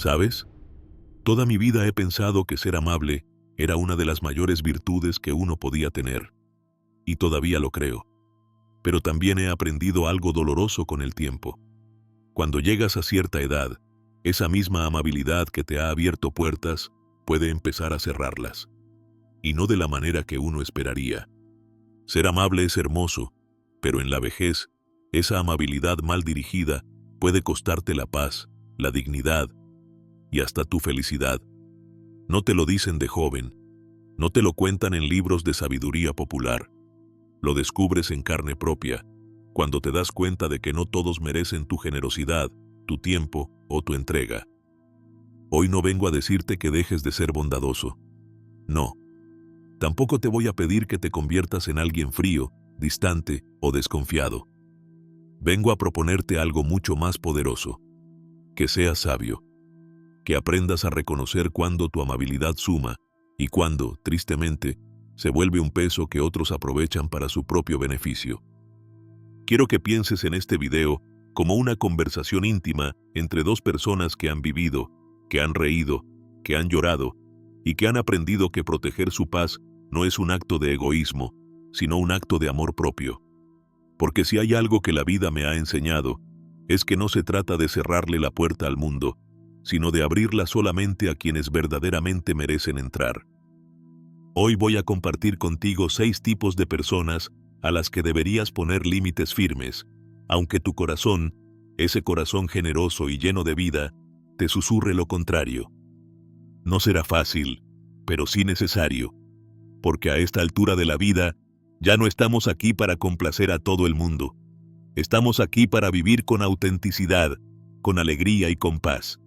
¿Sabes? Toda mi vida he pensado que ser amable era una de las mayores virtudes que uno podía tener. Y todavía lo creo. Pero también he aprendido algo doloroso con el tiempo. Cuando llegas a cierta edad, esa misma amabilidad que te ha abierto puertas puede empezar a cerrarlas. Y no de la manera que uno esperaría. Ser amable es hermoso, pero en la vejez, esa amabilidad mal dirigida puede costarte la paz, la dignidad y hasta tu felicidad. No te lo dicen de joven, no te lo cuentan en libros de sabiduría popular. Lo descubres en carne propia, cuando te das cuenta de que no todos merecen tu generosidad, tu tiempo o tu entrega. Hoy no vengo a decirte que dejes de ser bondadoso. No. Tampoco te voy a pedir que te conviertas en alguien frío, distante o desconfiado. Vengo a proponerte algo mucho más poderoso. Que seas sabio. Que aprendas a reconocer cuando tu amabilidad suma y cuando, tristemente, se vuelve un peso que otros aprovechan para su propio beneficio. Quiero que pienses en este video como una conversación íntima entre dos personas que han vivido, que han reído, que han llorado y que han aprendido que proteger su paz no es un acto de egoísmo, sino un acto de amor propio. Porque si hay algo que la vida me ha enseñado, es que no se trata de cerrarle la puerta al mundo, sino de abrirla solamente a quienes verdaderamente merecen entrar. Hoy voy a compartir contigo 6 tipos de personas a las que deberías poner límites firmes, aunque tu corazón, ese corazón generoso y lleno de vida, te susurre lo contrario. No será fácil, pero sí necesario, porque a esta altura de la vida ya no estamos aquí para complacer a todo el mundo. Estamos aquí para vivir con autenticidad, con alegría y con paz.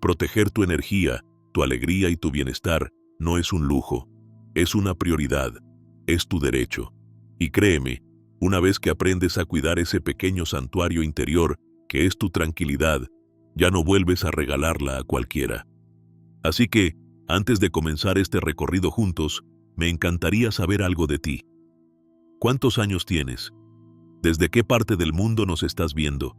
Proteger tu energía, tu alegría y tu bienestar no es un lujo, es una prioridad, es tu derecho. Y créeme, una vez que aprendes a cuidar ese pequeño santuario interior que es tu tranquilidad, ya no vuelves a regalarla a cualquiera. Así que, antes de comenzar este recorrido juntos, me encantaría saber algo de ti. ¿Cuántos años tienes? ¿Desde qué parte del mundo nos estás viendo?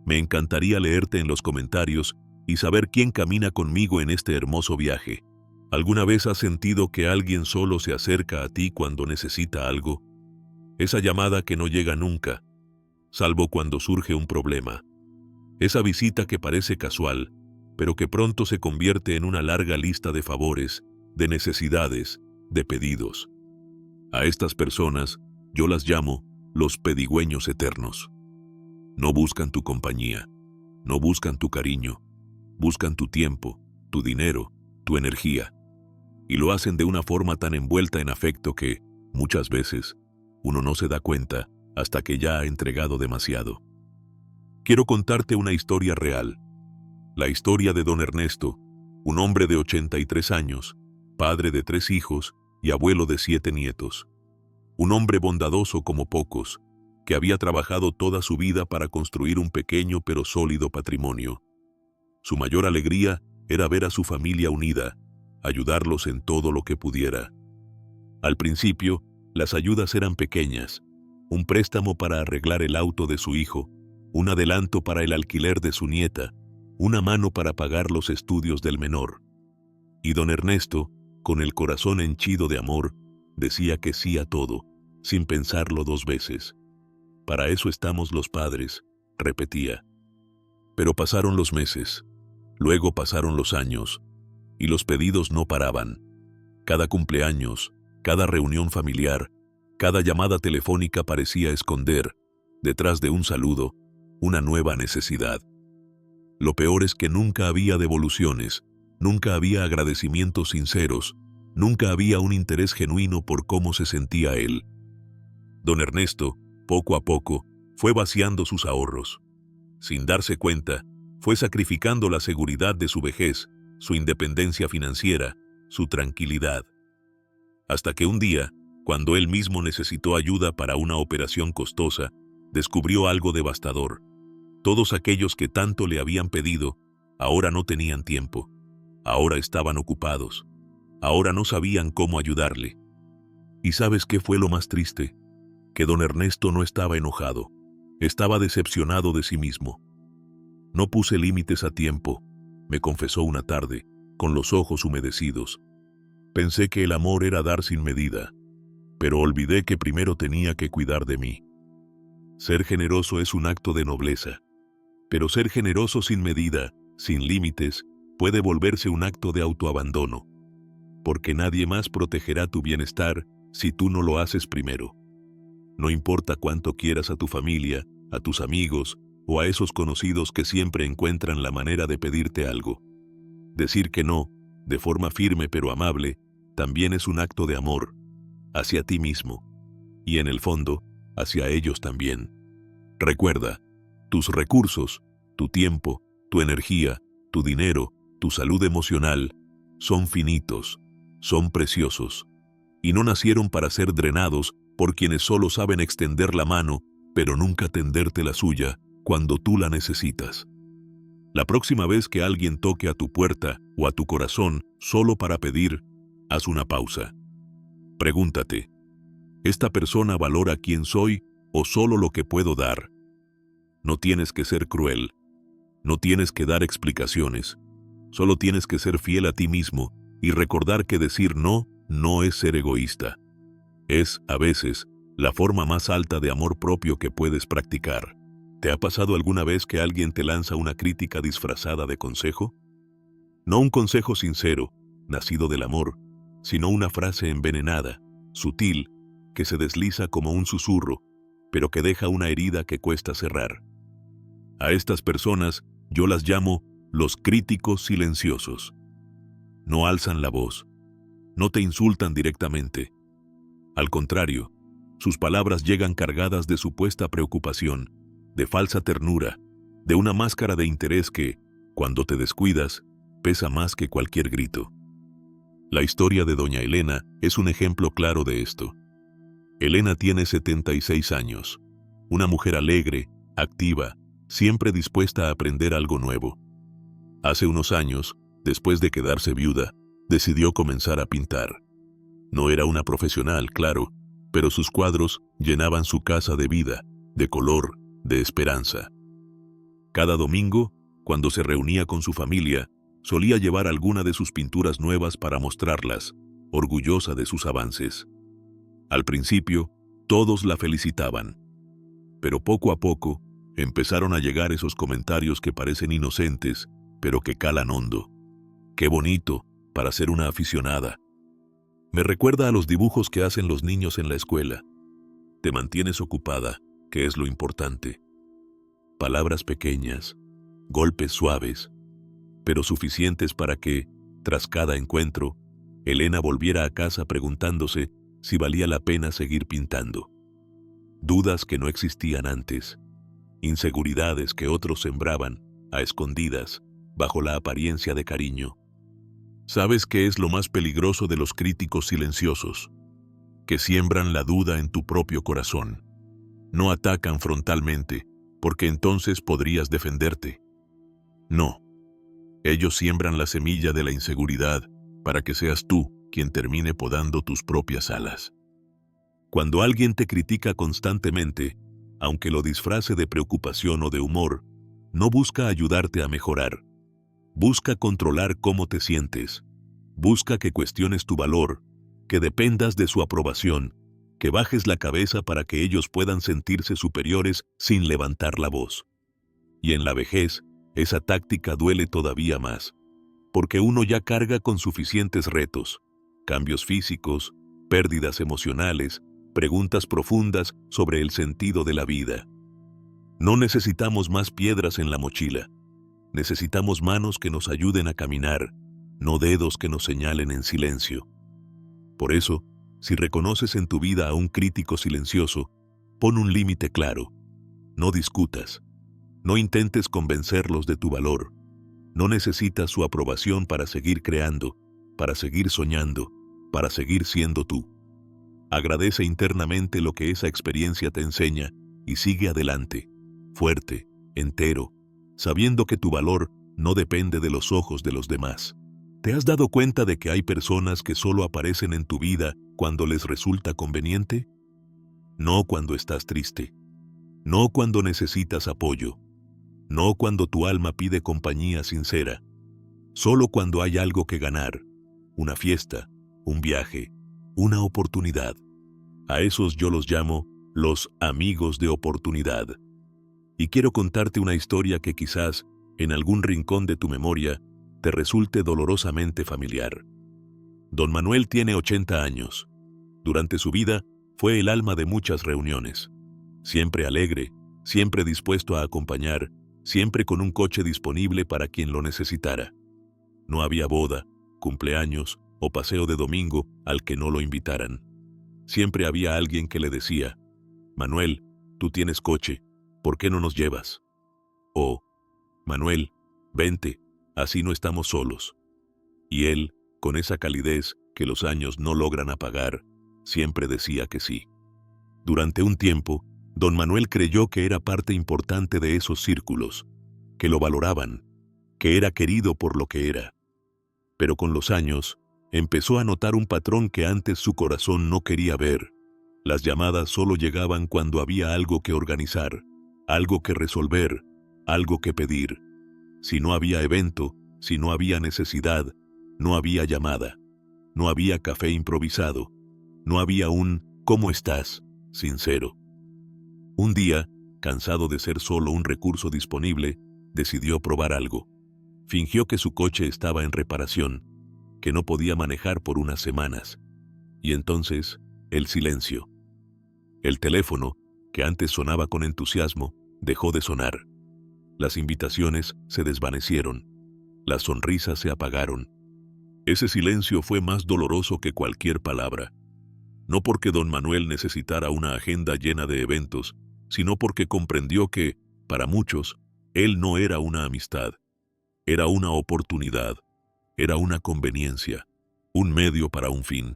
Me encantaría leerte en los comentarios y saber quién camina conmigo en este hermoso viaje. ¿Alguna vez has sentido que alguien solo se acerca a ti cuando necesita algo? Esa llamada que no llega nunca, salvo cuando surge un problema. Esa visita que parece casual, pero que pronto se convierte en una larga lista de favores, de necesidades, de pedidos. A estas personas yo las llamo los pedigüeños eternos. No buscan tu compañía, no buscan tu cariño, buscan tu tiempo, tu dinero, tu energía. Y lo hacen de una forma tan envuelta en afecto que, muchas veces, uno no se da cuenta hasta que ya ha entregado demasiado. Quiero contarte una historia real. La historia de don Ernesto, un hombre de 83 años, padre de 3 hijos y abuelo de 7 nietos. Un hombre bondadoso como pocos, que había trabajado toda su vida para construir un pequeño pero sólido patrimonio. Su mayor alegría era ver a su familia unida, ayudarlos en todo lo que pudiera. Al principio, las ayudas eran pequeñas, un préstamo para arreglar el auto de su hijo, un adelanto para el alquiler de su nieta, una mano para pagar los estudios del menor. Y don Ernesto, con el corazón henchido de amor, decía que sí a todo, sin pensarlo 2 veces. Para eso estamos los padres, repetía. Pero pasaron los meses, luego pasaron los años, y los pedidos no paraban. Cada cumpleaños, cada reunión familiar, cada llamada telefónica parecía esconder, detrás de un saludo, una nueva necesidad. Lo peor es que nunca había devoluciones, nunca había agradecimientos sinceros, nunca había un interés genuino por cómo se sentía él. Don Ernesto, poco a poco, fue vaciando sus ahorros. Sin darse cuenta, fue sacrificando la seguridad de su vejez, su independencia financiera, su tranquilidad. Hasta que un día, cuando él mismo necesitó ayuda para una operación costosa, descubrió algo devastador. Todos aquellos que tanto le habían pedido, ahora no tenían tiempo. Ahora estaban ocupados. Ahora no sabían cómo ayudarle. ¿Y sabes qué fue lo más triste? Que don Ernesto no estaba enojado. Estaba decepcionado de sí mismo. No puse límites a tiempo. me confesó una tarde, con los ojos humedecidos. Pensé que el amor era dar sin medida, pero olvidé que primero tenía que cuidar de mí. Ser generoso es un acto de nobleza, pero ser generoso sin medida, sin límites, puede volverse un acto de autoabandono, porque nadie más protegerá tu bienestar si tú no lo haces primero. No importa cuánto quieras a tu familia, a tus amigos o a esos conocidos que siempre encuentran la manera de pedirte algo. Decir que no, de forma firme pero amable, también es un acto de amor, hacia ti mismo, y en el fondo, hacia ellos también. Recuerda, tus recursos, tu tiempo, tu energía, tu dinero, tu salud emocional, son finitos, son preciosos, y no nacieron para ser drenados por quienes solo saben extender la mano, pero nunca tenderte la suya cuando tú la necesitas. La próxima vez que alguien toque a tu puerta o a tu corazón solo para pedir, haz una pausa. Pregúntate, ¿esta persona valora quién soy o solo lo que puedo dar? No tienes que ser cruel, no tienes que dar explicaciones, solo tienes que ser fiel a ti mismo y recordar que decir no, no es ser egoísta. Es, a veces, la forma más alta de amor propio que puedes practicar. ¿Te ha pasado alguna vez que alguien te lanza una crítica disfrazada de consejo? No un consejo sincero, nacido del amor, sino una frase envenenada, sutil, que se desliza como un susurro, pero que deja una herida que cuesta cerrar. A estas personas yo las llamo los críticos silenciosos. No alzan la voz, no te insultan directamente. Al contrario, sus palabras llegan cargadas de supuesta preocupación, de falsa ternura, de una máscara de interés que, cuando te descuidas, pesa más que cualquier grito. La historia de doña Elena es un ejemplo claro de esto. Elena tiene 76 años, una mujer alegre, activa, siempre dispuesta a aprender algo nuevo. Hace unos años, después de quedarse viuda, decidió comenzar a pintar. No era una profesional, claro, pero sus cuadros llenaban su casa de vida, de color, de esperanza. Cada domingo, cuando se reunía con su familia, solía llevar alguna de sus pinturas nuevas para mostrarlas, orgullosa de sus avances. Al principio, todos la felicitaban, pero poco a poco empezaron a llegar esos comentarios que parecen inocentes, pero que calan hondo. ¡Qué bonito para ser una aficionada! Me recuerda a los dibujos que hacen los niños en la escuela. Te mantienes ocupada, que es lo importante. Palabras pequeñas, golpes suaves, pero suficientes para que, tras cada encuentro, Elena volviera a casa preguntándose si valía la pena seguir pintando. Dudas que no existían antes, inseguridades que otros sembraban, a escondidas, bajo la apariencia de cariño. ¿Sabes qué es lo más peligroso de los críticos silenciosos? Que siembran la duda en tu propio corazón. No atacan frontalmente, porque entonces podrías defenderte. No. Ellos siembran la semilla de la inseguridad para que seas tú quien termine podando tus propias alas. Cuando alguien te critica constantemente, aunque lo disfrace de preocupación o de humor, no busca ayudarte a mejorar. Busca controlar cómo te sientes. Busca que cuestiones tu valor, que dependas de su aprobación, que bajes la cabeza para que ellos puedan sentirse superiores sin levantar la voz. Y en la vejez, esa táctica duele todavía más, porque uno ya carga con suficientes retos, cambios físicos, pérdidas emocionales, preguntas profundas sobre el sentido de la vida. No necesitamos más piedras en la mochila. Necesitamos manos que nos ayuden a caminar, no dedos que nos señalen en silencio. Por eso, si reconoces en tu vida a un crítico silencioso, pon un límite claro. No discutas. No intentes convencerlos de tu valor. No necesitas su aprobación para seguir creando, para seguir soñando, para seguir siendo tú. Agradece internamente lo que esa experiencia te enseña y sigue adelante, fuerte, entero, sabiendo que tu valor no depende de los ojos de los demás. ¿Te has dado cuenta de que hay personas que solo aparecen en tu vida cuando les resulta conveniente? No cuando estás triste, no cuando necesitas apoyo, no cuando tu alma pide compañía sincera, solo cuando hay algo que ganar, una fiesta, un viaje, una oportunidad. A esos yo los llamo los amigos de oportunidad. Y quiero contarte una historia que quizás, en algún rincón de tu memoria, te resulte dolorosamente familiar. Don Manuel tiene 80 años. Durante su vida, fue el alma de muchas reuniones. Siempre alegre, siempre dispuesto a acompañar, siempre con un coche disponible para quien lo necesitara. No había boda, cumpleaños o paseo de domingo al que no lo invitaran. Siempre había alguien que le decía: Manuel, tú tienes coche, ¿por qué no nos llevas? O, Manuel, vente, así no estamos solos. Y él, con esa calidez que los años no logran apagar, siempre decía que sí. Durante un tiempo, don Manuel creyó que era parte importante de esos círculos, que lo valoraban, que era querido por lo que era. Pero con los años, empezó a notar un patrón que antes su corazón no quería ver. Las llamadas solo llegaban cuando había algo que organizar, algo que resolver, algo que pedir. Si no había evento, si no había necesidad, no había llamada, no había café improvisado, no había un ¿cómo estás? Sincero. Un día, cansado de ser solo un recurso disponible, decidió probar algo. Fingió que su coche estaba en reparación, que no podía manejar por unas semanas. Y entonces, el silencio. El teléfono, que antes sonaba con entusiasmo, dejó de sonar. Las invitaciones se desvanecieron. Las sonrisas se apagaron. Ese silencio fue más doloroso que cualquier palabra. No porque don Manuel necesitara una agenda llena de eventos, sino porque comprendió que, para muchos, él no era una amistad. Era una oportunidad. Era una conveniencia. Un medio para un fin.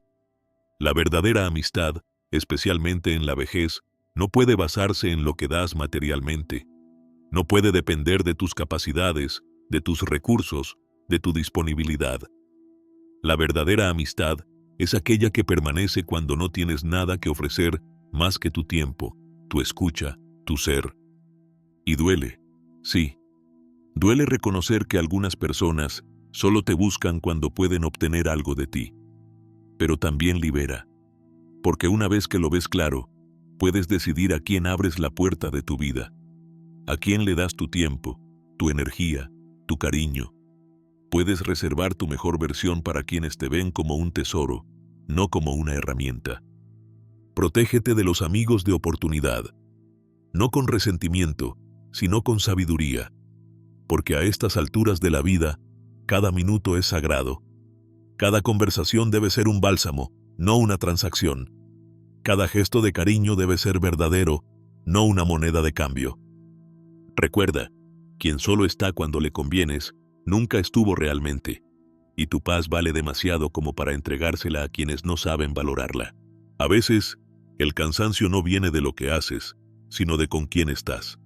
La verdadera amistad, especialmente en la vejez, no puede basarse en lo que das materialmente. No puede depender de tus capacidades, de tus recursos, de tu disponibilidad. La verdadera amistad es aquella que permanece cuando no tienes nada que ofrecer más que tu tiempo, tu escucha, tu ser. Y duele, sí. Duele reconocer que algunas personas solo te buscan cuando pueden obtener algo de ti. Pero también libera. Porque una vez que lo ves claro, puedes decidir a quién abres la puerta de tu vida. A quién le das tu tiempo, tu energía, tu cariño. Puedes reservar tu mejor versión para quienes te ven como un tesoro, no como una herramienta. Protégete de los amigos de oportunidad. No con resentimiento, sino con sabiduría. Porque a estas alturas de la vida, cada minuto es sagrado. Cada conversación debe ser un bálsamo, no una transacción. Cada gesto de cariño debe ser verdadero, no una moneda de cambio. Recuerda, quien solo está cuando le convienes, nunca estuvo realmente, y tu paz vale demasiado como para entregársela a quienes no saben valorarla. A veces, el cansancio no viene de lo que haces, sino de con quién estás.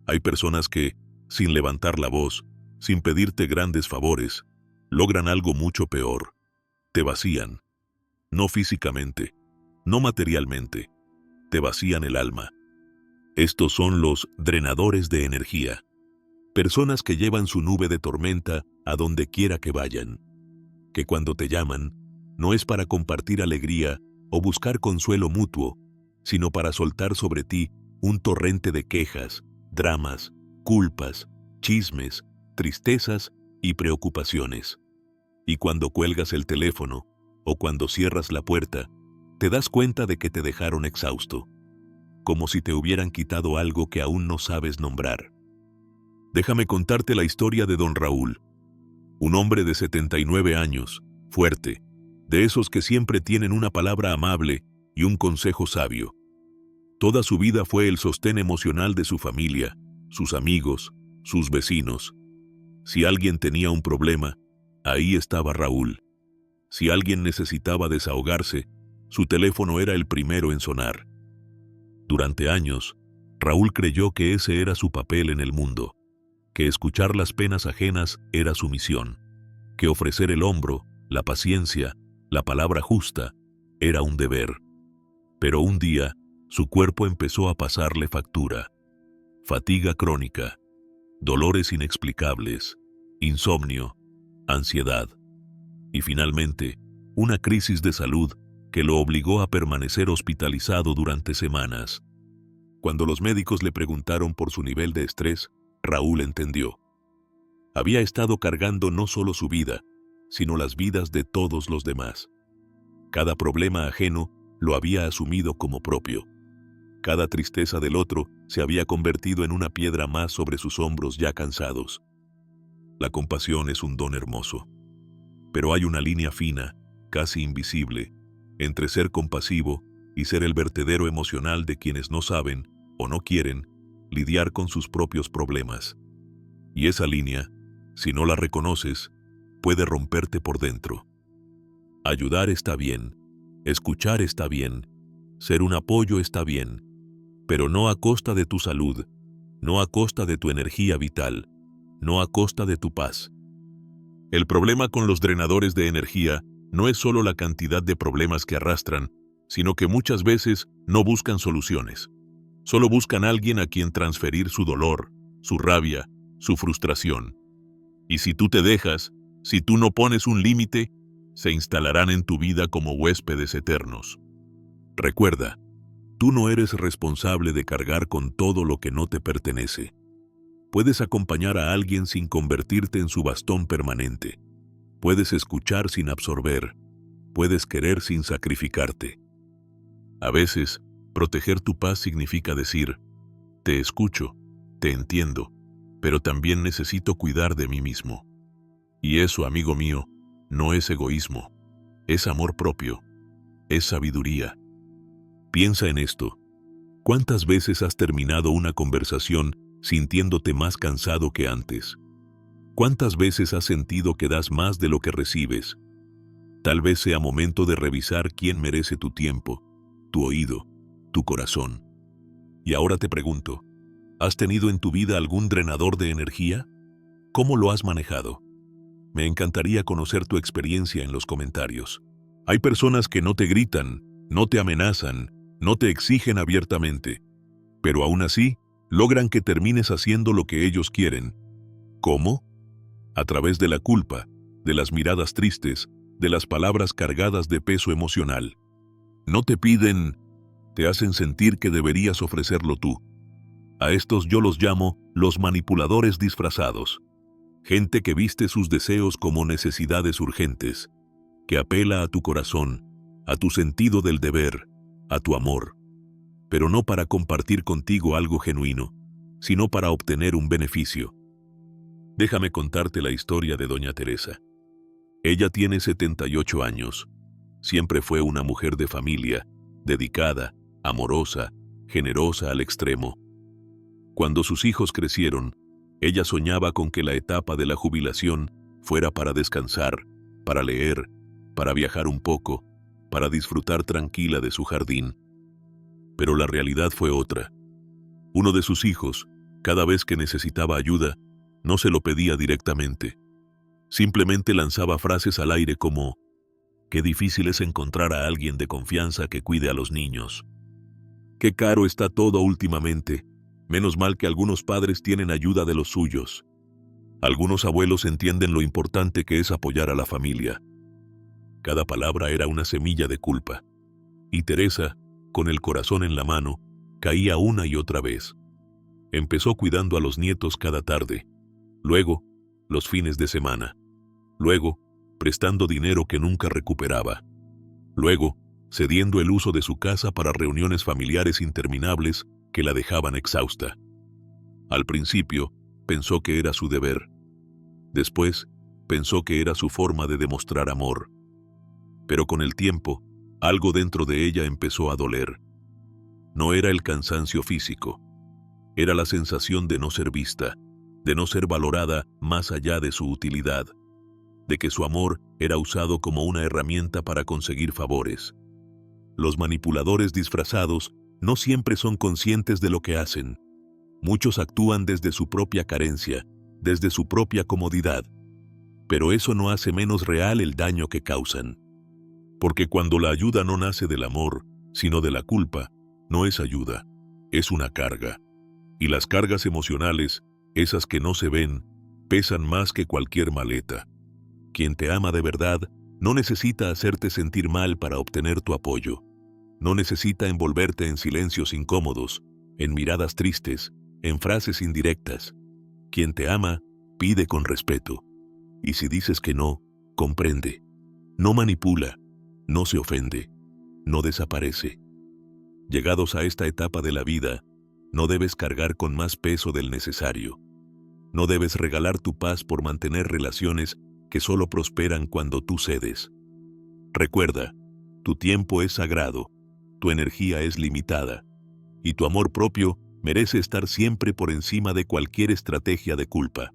Hay personas que, sin levantar la voz, sin pedirte grandes favores, logran algo mucho peor. Te vacían. No físicamente, no materialmente, te vacían el alma. Estos son los drenadores de energía. Personas que llevan su nube de tormenta a donde quiera que vayan. Que cuando te llaman, no es para compartir alegría o buscar consuelo mutuo, sino para soltar sobre ti un torrente de quejas, dramas, culpas, chismes, tristezas y preocupaciones. Y cuando cuelgas el teléfono, o cuando cierras la puerta, te das cuenta de que te dejaron exhausto, como si te hubieran quitado algo que aún no sabes nombrar. Déjame contarte la historia de don Raúl, un hombre de 79 años, fuerte, de esos que siempre tienen una palabra amable y un consejo sabio. Toda su vida fue el sostén emocional de su familia, sus amigos, sus vecinos. Si alguien tenía un problema, ahí estaba Raúl. Si alguien necesitaba desahogarse, su teléfono era el primero en sonar. Durante años, Raúl creyó que ese era su papel en el mundo, que escuchar las penas ajenas era su misión, que ofrecer el hombro, la paciencia, la palabra justa, era un deber. Pero un día, su cuerpo empezó a pasarle factura. Fatiga crónica, dolores inexplicables, insomnio, ansiedad y finalmente una crisis de salud que lo obligó a permanecer hospitalizado durante semanas. Cuando los médicos le preguntaron por su nivel de estrés, Raúl entendió. Había estado cargando no solo su vida, sino las vidas de todos los demás. Cada problema ajeno lo había asumido como propio. Cada tristeza del otro se había convertido en una piedra más sobre sus hombros ya cansados. La compasión es un don hermoso. Pero hay una línea fina, casi invisible, entre ser compasivo y ser el vertedero emocional de quienes no saben, o no quieren, lidiar con sus propios problemas. Y esa línea, si no la reconoces, puede romperte por dentro. Ayudar está bien, escuchar está bien, ser un apoyo está bien, pero no a costa de tu salud, no a costa de tu energía vital, no a costa de tu paz. El problema con los drenadores de energía no es solo la cantidad de problemas que arrastran, sino que muchas veces no buscan soluciones. Solo buscan a alguien a quien transferir su dolor, su rabia, su frustración. Y si tú te dejas, si tú no pones un límite, se instalarán en tu vida como huéspedes eternos. Recuerda, tú no eres responsable de cargar con todo lo que no te pertenece. Puedes acompañar a alguien sin convertirte en su bastón permanente. Puedes escuchar sin absorber. Puedes querer sin sacrificarte. A veces, proteger tu paz significa decir, te escucho, te entiendo, pero también necesito cuidar de mí mismo. Y eso, amigo mío, no es egoísmo, es amor propio, es sabiduría. Piensa en esto. ¿Cuántas veces has terminado una conversación sintiéndote más cansado que antes? ¿Cuántas veces has sentido que das más de lo que recibes? Tal vez sea momento de revisar quién merece tu tiempo, tu oído, tu corazón. Y ahora te pregunto, ¿has tenido en tu vida algún drenador de energía? ¿Cómo lo has manejado? Me encantaría conocer tu experiencia en los comentarios. Hay personas que no te gritan, no te amenazan, no te exigen abiertamente, pero aún así logran que termines haciendo lo que ellos quieren. ¿Cómo? A través de la culpa, de las miradas tristes, de las palabras cargadas de peso emocional. No te piden, te hacen sentir que deberías ofrecerlo tú. A estos yo los llamo los manipuladores disfrazados. Gente que viste sus deseos como necesidades urgentes, que apela a tu corazón, a tu sentido del deber, a tu amor, pero no para compartir contigo algo genuino, sino para obtener un beneficio. Déjame contarte la historia de Doña Teresa. Ella tiene 78 años. Siempre fue una mujer de familia, dedicada, amorosa, generosa al extremo. Cuando sus hijos crecieron, ella soñaba con que la etapa de la jubilación fuera para descansar, para leer, para viajar un poco, para disfrutar tranquila de su jardín. Pero la realidad fue otra. Uno de sus hijos, cada vez que necesitaba ayuda, no se lo pedía directamente. Simplemente lanzaba frases al aire como, «Qué difícil es encontrar a alguien de confianza que cuide a los niños. Qué caro está todo últimamente. Menos mal que algunos padres tienen ayuda de los suyos. Algunos abuelos entienden lo importante que es apoyar a la familia». Cada palabra era una semilla de culpa. Y Teresa, con el corazón en la mano, caía una y otra vez. Empezó cuidando a los nietos cada tarde. Luego, los fines de semana. Luego, prestando dinero que nunca recuperaba. Luego, cediendo el uso de su casa para reuniones familiares interminables que la dejaban exhausta. Al principio, pensó que era su deber. Después, pensó que era su forma de demostrar amor. Pero con el tiempo, algo dentro de ella empezó a doler. No era el cansancio físico. Era la sensación de no ser vista, de no ser valorada más allá de su utilidad, de que su amor era usado como una herramienta para conseguir favores. Los manipuladores disfrazados no siempre son conscientes de lo que hacen. Muchos actúan desde su propia carencia, desde su propia comodidad. Pero eso no hace menos real el daño que causan. Porque cuando la ayuda no nace del amor, sino de la culpa, no es ayuda, es una carga. Y las cargas emocionales, esas que no se ven, pesan más que cualquier maleta. Quien te ama de verdad no necesita hacerte sentir mal para obtener tu apoyo. No necesita envolverte en silencios incómodos, en miradas tristes, en frases indirectas. Quien te ama, pide con respeto. Y si dices que no, comprende. No manipula, no se ofende, no desaparece. Llegados a esta etapa de la vida, no debes cargar con más peso del necesario. No debes regalar tu paz por mantener relaciones que solo prosperan cuando tú cedes. Recuerda, tu tiempo es sagrado, tu energía es limitada, y tu amor propio merece estar siempre por encima de cualquier estrategia de culpa.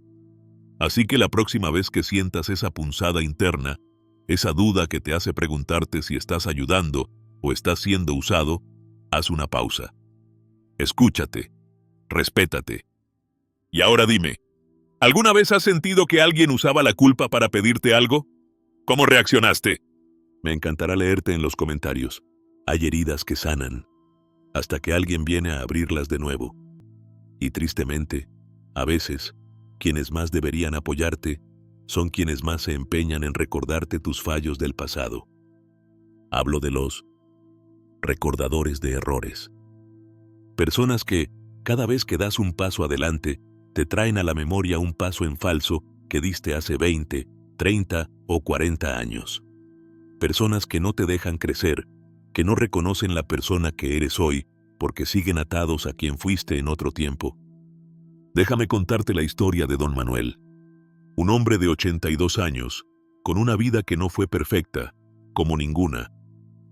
Así que la próxima vez que sientas esa punzada interna, esa duda que te hace preguntarte si estás ayudando o estás siendo usado, haz una pausa. Escúchate, respétate. Y ahora dime, ¿alguna vez has sentido que alguien usaba la culpa para pedirte algo? ¿Cómo reaccionaste? Me encantará leerte en los comentarios. Hay heridas que sanan, hasta que alguien viene a abrirlas de nuevo. Y tristemente, a veces, quienes más deberían apoyarte son quienes más se empeñan en recordarte tus fallos del pasado. Hablo de los recordadores de errores. Personas que, cada vez que das un paso adelante, te traen a la memoria un paso en falso que diste hace 20, 30 o 40 años. Personas que no te dejan crecer, que no reconocen la persona que eres hoy porque siguen atados a quien fuiste en otro tiempo. Déjame contarte la historia de Don Manuel. Un hombre de 82 años, con una vida que no fue perfecta, como ninguna,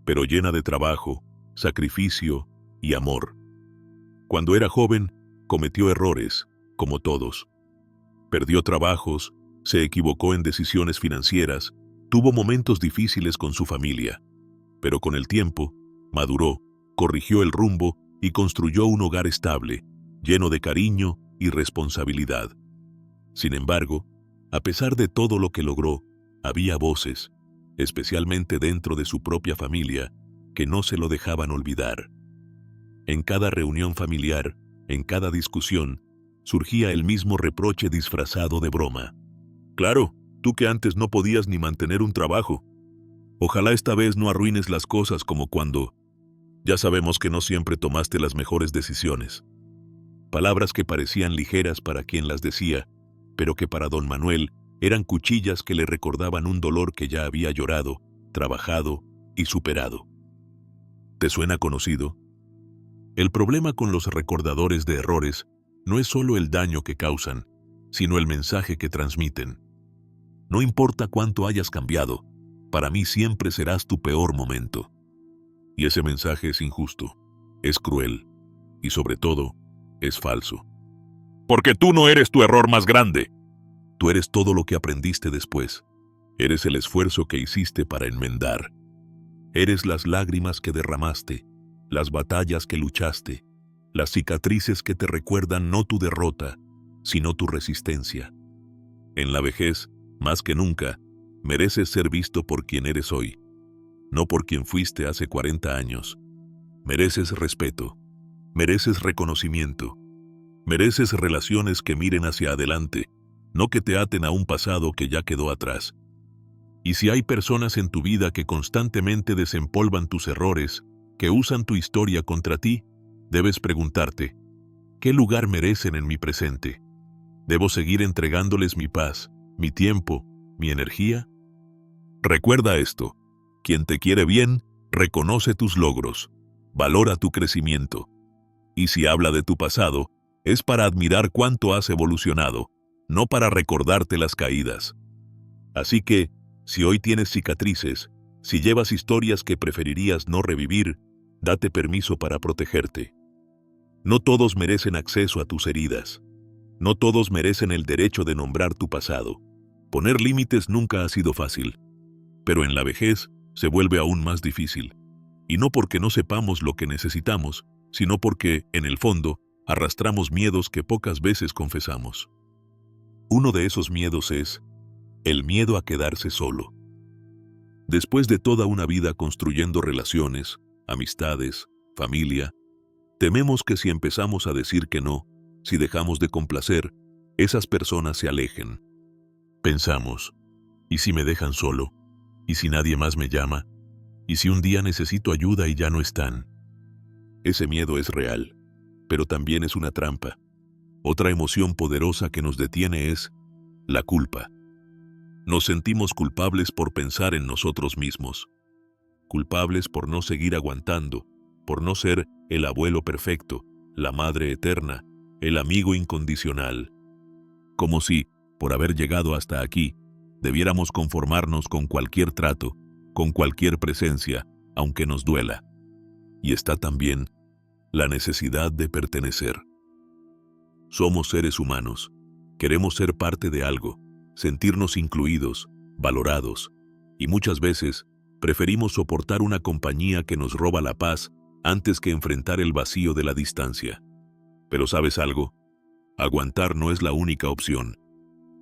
pero llena de trabajo, sacrificio y amor. Cuando era joven, cometió errores, como todos. Perdió trabajos, se equivocó en decisiones financieras, tuvo momentos difíciles con su familia. Pero con el tiempo, maduró, corrigió el rumbo y construyó un hogar estable, lleno de cariño y responsabilidad. Sin embargo, a pesar de todo lo que logró, había voces, especialmente dentro de su propia familia, que no se lo dejaban olvidar. En cada reunión familiar, en cada discusión, surgía el mismo reproche disfrazado de broma. Claro, tú que antes no podías ni mantener un trabajo. Ojalá esta vez no arruines las cosas como cuando... Ya sabemos que no siempre tomaste las mejores decisiones. Palabras que parecían ligeras para quien las decía, pero que para don Manuel eran cuchillas que le recordaban un dolor que ya había llorado, trabajado y superado. ¿Te suena conocido? El problema con los recordadores de errores no es solo el daño que causan, sino el mensaje que transmiten. No importa cuánto hayas cambiado, para mí siempre serás tu peor momento. Y ese mensaje es injusto, es cruel y sobre todo, es falso. Porque tú no eres tu error más grande. Tú eres todo lo que aprendiste después. Eres el esfuerzo que hiciste para enmendar. Eres las lágrimas que derramaste, las batallas que luchaste, las cicatrices que te recuerdan no tu derrota, sino tu resistencia. En la vejez, más que nunca, mereces ser visto por quien eres hoy, no por quien fuiste hace 40 años. Mereces respeto, mereces reconocimiento, mereces relaciones que miren hacia adelante, no que te aten a un pasado que ya quedó atrás. Y si hay personas en tu vida que constantemente desempolvan tus errores, que usan tu historia contra ti, debes preguntarte, ¿qué lugar merecen en mi presente? ¿Debo seguir entregándoles mi paz, mi tiempo, mi energía? Recuerda esto, quien te quiere bien, reconoce tus logros, valora tu crecimiento. Y si habla de tu pasado, es para admirar cuánto has evolucionado, no para recordarte las caídas. Así que, si hoy tienes cicatrices, si llevas historias que preferirías no revivir, date permiso para protegerte. No todos merecen acceso a tus heridas. No todos merecen el derecho de nombrar tu pasado. Poner límites nunca ha sido fácil, pero en la vejez se vuelve aún más difícil. Y no porque no sepamos lo que necesitamos, sino porque, en el fondo, arrastramos miedos que pocas veces confesamos. Uno de esos miedos es el miedo a quedarse solo. Después de toda una vida construyendo relaciones, amistades, familia, tememos que si empezamos a decir que no, si dejamos de complacer, esas personas se alejen. Pensamos, ¿Y si me dejan solo? ¿Y si nadie más me llama? ¿Y si un día necesito ayuda y ya no están? Ese miedo es real, pero también es una trampa. Otra emoción poderosa que nos detiene es la culpa. Nos sentimos culpables por pensar en nosotros mismos, culpables por no seguir aguantando, por no ser el abuelo perfecto, la madre eterna, el amigo incondicional. Como si, por haber llegado hasta aquí, debiéramos conformarnos con cualquier trato, con cualquier presencia, aunque nos duela. Y está también la necesidad de pertenecer. Somos seres humanos. Queremos ser parte de algo, sentirnos incluidos, valorados, y muchas veces preferimos soportar una compañía que nos roba la paz antes que enfrentar el vacío de la distancia. Pero ¿sabes algo? Aguantar no es la única opción.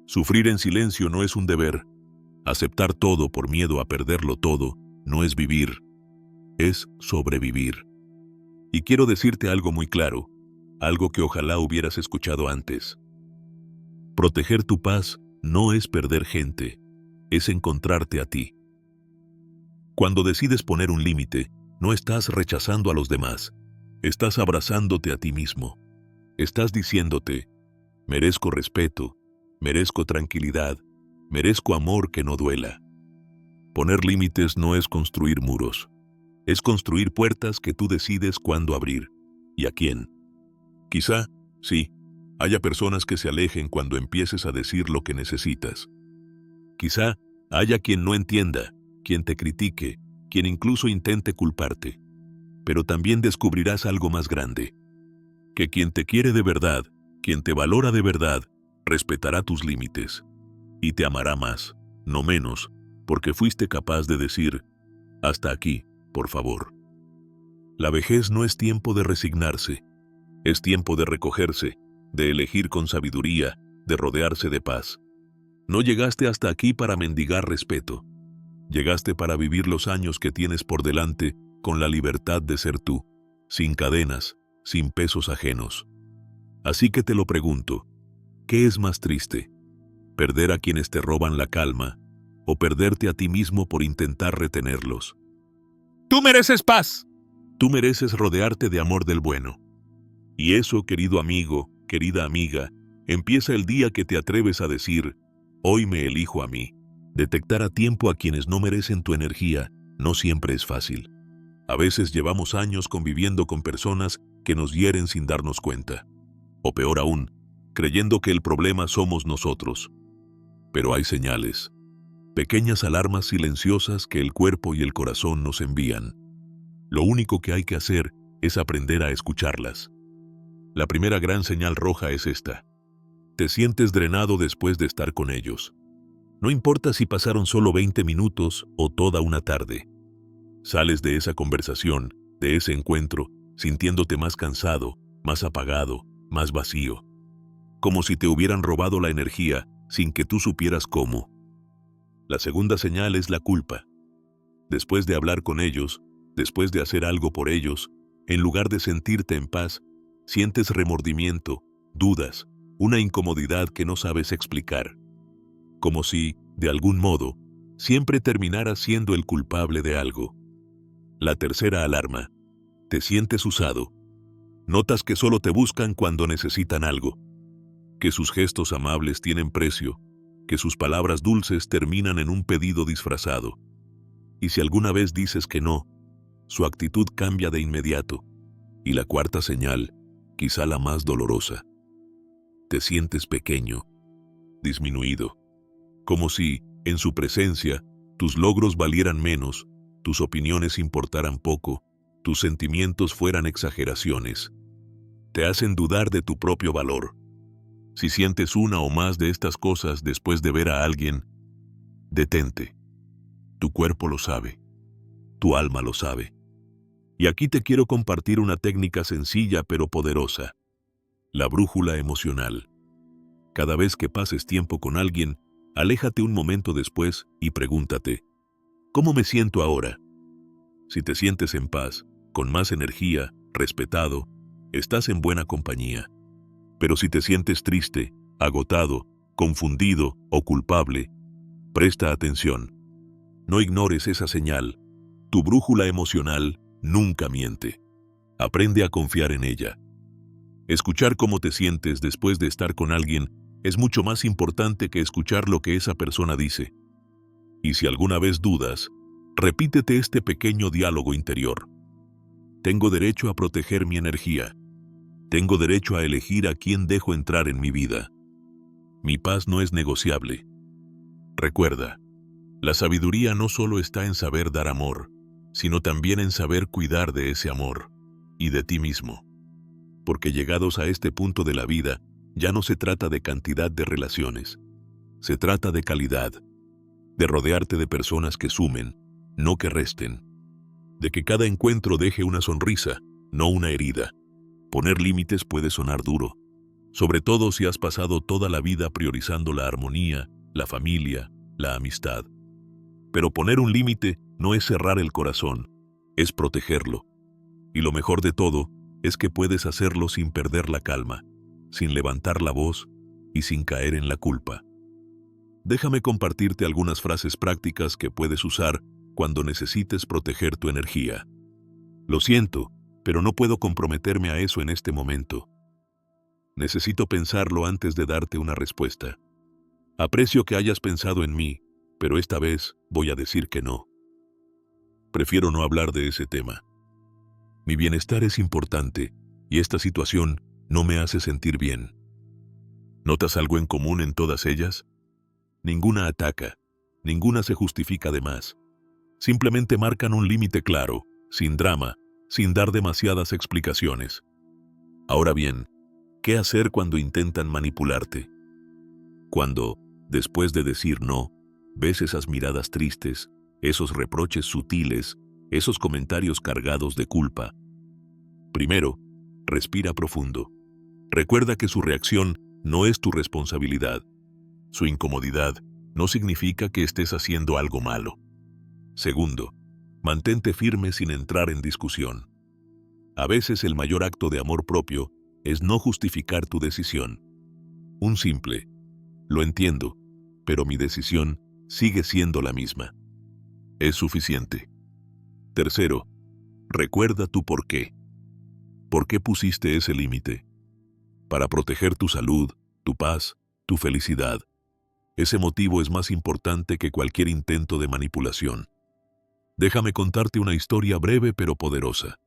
Sufrir en silencio no es un deber. Aceptar todo por miedo a perderlo todo no es vivir, es sobrevivir. Y quiero decirte algo muy claro, algo que ojalá hubieras escuchado antes. Proteger tu paz no es perder gente, es encontrarte a ti. Cuando decides poner un límite, no estás rechazando a los demás, estás abrazándote a ti mismo. Estás diciéndote, merezco respeto, merezco tranquilidad, merezco amor que no duela. Poner límites no es construir muros, es construir puertas que tú decides cuándo abrir y a quién. Quizá, sí, haya personas que se alejen cuando empieces a decir lo que necesitas. Quizá haya quien no entienda, quien te critique, quien incluso intente culparte. Pero también descubrirás algo más grande. Que quien te quiere de verdad, quien te valora de verdad, respetará tus límites. Y te amará más, no menos, porque fuiste capaz de decir, hasta aquí, por favor. La vejez no es tiempo de resignarse, es tiempo de recogerse, de elegir con sabiduría, de rodearse de paz. No llegaste hasta aquí para mendigar respeto. Llegaste para vivir los años que tienes por delante con la libertad de ser tú, sin cadenas, sin pesos ajenos. Así que te lo pregunto, ¿qué es más triste? ¿Perder a quienes te roban la calma o perderte a ti mismo por intentar retenerlos? Tú mereces paz. Tú mereces rodearte de amor del bueno. Y eso, querido amigo, querida amiga, empieza el día que te atreves a decir, hoy me elijo a mí. Detectar a tiempo a quienes no merecen tu energía no siempre es fácil. A veces llevamos años conviviendo con personas que nos hieren sin darnos cuenta. O peor aún, creyendo que el problema somos nosotros. Pero hay señales, pequeñas alarmas silenciosas que el cuerpo y el corazón nos envían. Lo único que hay que hacer es aprender a escucharlas. La primera gran señal roja es esta. Te sientes drenado después de estar con ellos. No importa si pasaron solo 20 minutos o toda una tarde. Sales de esa conversación, de ese encuentro, sintiéndote más cansado, más apagado, más vacío. Como si te hubieran robado la energía sin que tú supieras cómo. La segunda señal es la culpa. Después de hablar con ellos, después de hacer algo por ellos, en lugar de sentirte en paz, sientes remordimiento, dudas, una incomodidad que no sabes explicar. Como si, de algún modo, siempre terminaras siendo el culpable de algo. La tercera alarma. Te sientes usado. Notas que solo te buscan cuando necesitan algo. Que sus gestos amables tienen precio. Que sus palabras dulces terminan en un pedido disfrazado. Y si alguna vez dices que no, su actitud cambia de inmediato. Y la cuarta señal, quizá la más dolorosa. Te sientes pequeño, disminuido. Como si, en su presencia, tus logros valieran menos, tus opiniones importaran poco, tus sentimientos fueran exageraciones. Te hacen dudar de tu propio valor. Si sientes una o más de estas cosas después de ver a alguien, detente. Tu cuerpo lo sabe. Tu alma lo sabe. Y aquí te quiero compartir una técnica sencilla pero poderosa. La brújula emocional. Cada vez que pases tiempo con alguien, aléjate un momento después y pregúntate, ¿cómo me siento ahora? Si te sientes en paz, con más energía, respetado, estás en buena compañía. Pero si te sientes triste, agotado, confundido o culpable, Presta atención. No ignores esa señal. Tu brújula emocional nunca miente. Aprende a confiar en ella. Escuchar cómo te sientes después de estar con alguien es mucho más importante que escuchar lo que esa persona dice. Y si alguna vez dudas, repítete este pequeño diálogo interior. Tengo derecho a proteger mi energía. Tengo derecho a elegir a quién dejo entrar en mi vida. Mi paz no es negociable. Recuerda, la sabiduría no solo está en saber dar amor, sino también en saber cuidar de ese amor y de ti mismo. Porque llegados a este punto de la vida, ya no se trata de cantidad de relaciones, se trata de calidad, de rodearte de personas que sumen, no que resten, de que cada encuentro deje una sonrisa, no una herida. Poner límites puede sonar duro, sobre todo si has pasado toda la vida priorizando la armonía, la familia, la amistad. Pero poner un límite no es cerrar el corazón, es protegerlo. Y lo mejor de todo es que puedes hacerlo sin perder la calma, sin levantar la voz y sin caer en la culpa. Déjame compartirte algunas frases prácticas que puedes usar cuando necesites proteger tu energía. Lo siento, pero no puedo comprometerme a eso en este momento. Necesito pensarlo antes de darte una respuesta. Aprecio que hayas pensado en mí, pero esta vez voy a decir que no. Prefiero no hablar de ese tema. Mi bienestar es importante y esta situación no me hace sentir bien. ¿Notas algo en común en todas ellas? Ninguna ataca, ninguna se justifica de más. Simplemente marcan un límite claro, sin drama, sin dar demasiadas explicaciones. Ahora bien, ¿qué hacer cuando intentan manipularte? Cuando, después de decir no, ves esas miradas tristes, esos reproches sutiles, esos comentarios cargados de culpa. Primero, respira profundo. Recuerda que su reacción no es tu responsabilidad. Su incomodidad no significa que estés haciendo algo malo. Segundo, mantente firme sin entrar en discusión. A veces el mayor acto de amor propio es no justificar tu decisión. Un simple, lo entiendo, pero mi decisión sigue siendo la misma. Es suficiente. Tercero, recuerda tu por qué. ¿Por qué pusiste ese límite? Para proteger tu salud, tu paz, tu felicidad. Ese motivo es más importante que cualquier intento de manipulación. Déjame contarte una historia breve pero poderosa.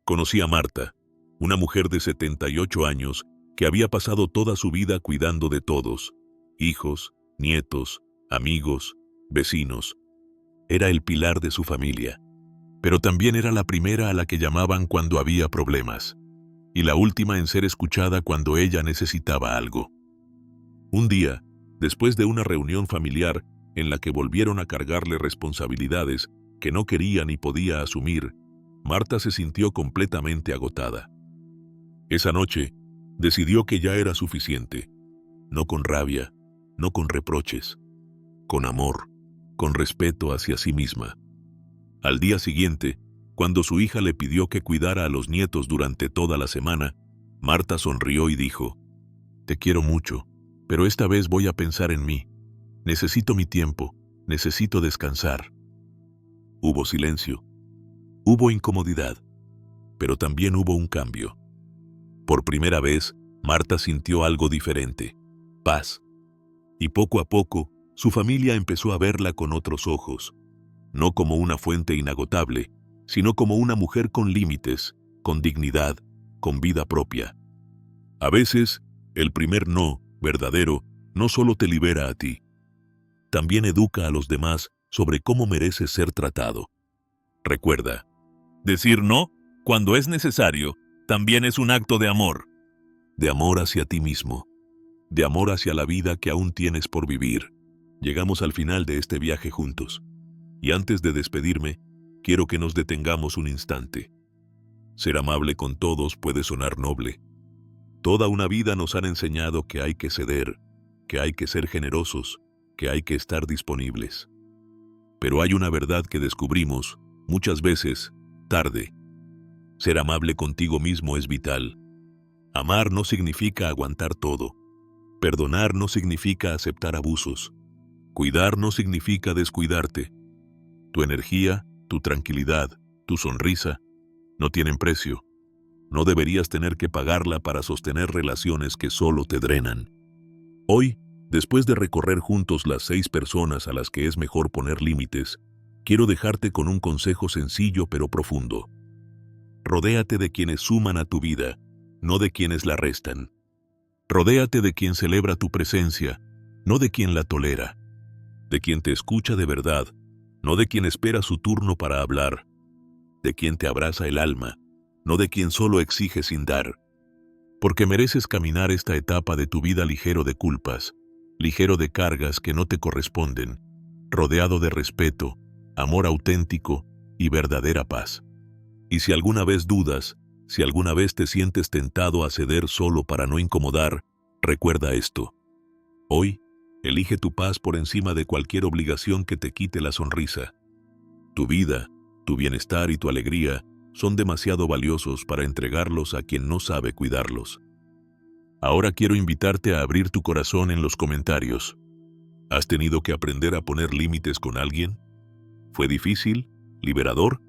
Conocí a Marta, una mujer de 78 años que había pasado toda su vida cuidando de todos, hijos, nietos, amigos, vecinos. Era el pilar de su familia, pero también era la primera a la que llamaban cuando había problemas, y la última en ser escuchada cuando ella necesitaba algo. Un día, después de una reunión familiar en la que volvieron a cargarle responsabilidades que no quería ni podía asumir, Marta se sintió completamente agotada. Esa noche, decidió que ya era suficiente, no con rabia, no con reproches, con amor, con respeto hacia sí misma. Al día siguiente, cuando su hija le pidió que cuidara a los nietos durante toda la semana, Marta sonrió y dijo: «Te quiero mucho, pero esta vez voy a pensar en mí. Necesito mi tiempo, necesito descansar». Hubo silencio, hubo incomodidad, pero también hubo un cambio. Por primera vez, Marta sintió algo diferente, paz. Y poco a poco, su familia empezó a verla con otros ojos, no como una fuente inagotable, sino como una mujer con límites, con dignidad, con vida propia. A veces, el primer no, verdadero, no solo te libera a ti, también educa a los demás sobre cómo mereces ser tratado. Recuerda, decir no, cuando es necesario, también es un acto de amor. De amor hacia ti mismo, de amor hacia la vida que aún tienes por vivir. Llegamos al final de este viaje juntos. Y antes de despedirme, quiero que nos detengamos un instante. Ser amable con todos puede sonar noble. Toda una vida nos han enseñado que hay que ceder, que hay que ser generosos, que hay que estar disponibles. Pero hay una verdad que descubrimos, muchas veces, tarde. Ser amable contigo mismo es vital. Amar no significa aguantar todo. Perdonar no significa aceptar abusos. Cuidar no significa descuidarte. Tu energía, tu tranquilidad, tu sonrisa, no tienen precio. No deberías tener que pagarla para sostener relaciones que solo te drenan. Hoy, después de recorrer juntos las 6 personas a las que es mejor poner límites, quiero dejarte con un consejo sencillo pero profundo. Rodéate de quienes suman a tu vida, no de quienes la restan. Rodéate de quien celebra tu presencia, no de quien la tolera. De quien te escucha de verdad, no de quien espera su turno para hablar. De quien te abraza el alma, no de quien solo exige sin dar. Porque mereces caminar esta etapa de tu vida ligero de culpas, ligero de cargas que no te corresponden, rodeado de respeto, amor auténtico y verdadera paz. Y si alguna vez dudas, si alguna vez te sientes tentado a ceder solo para no incomodar, recuerda esto. Hoy, elige tu paz por encima de cualquier obligación que te quite la sonrisa. Tu vida, tu bienestar y tu alegría son demasiado valiosos para entregarlos a quien no sabe cuidarlos. Ahora quiero invitarte a abrir tu corazón en los comentarios. ¿Has tenido que aprender a poner límites con alguien? ¿Fue difícil? ¿Liberador?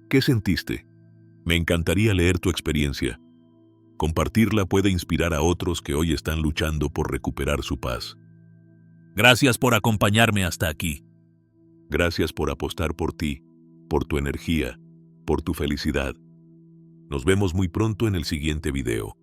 ¿Qué sentiste? Me encantaría leer tu experiencia. Compartirla puede inspirar a otros que hoy están luchando por recuperar su paz. Gracias por acompañarme hasta aquí. Gracias por apostar por ti, por tu energía, por tu felicidad. Nos vemos muy pronto en el siguiente video.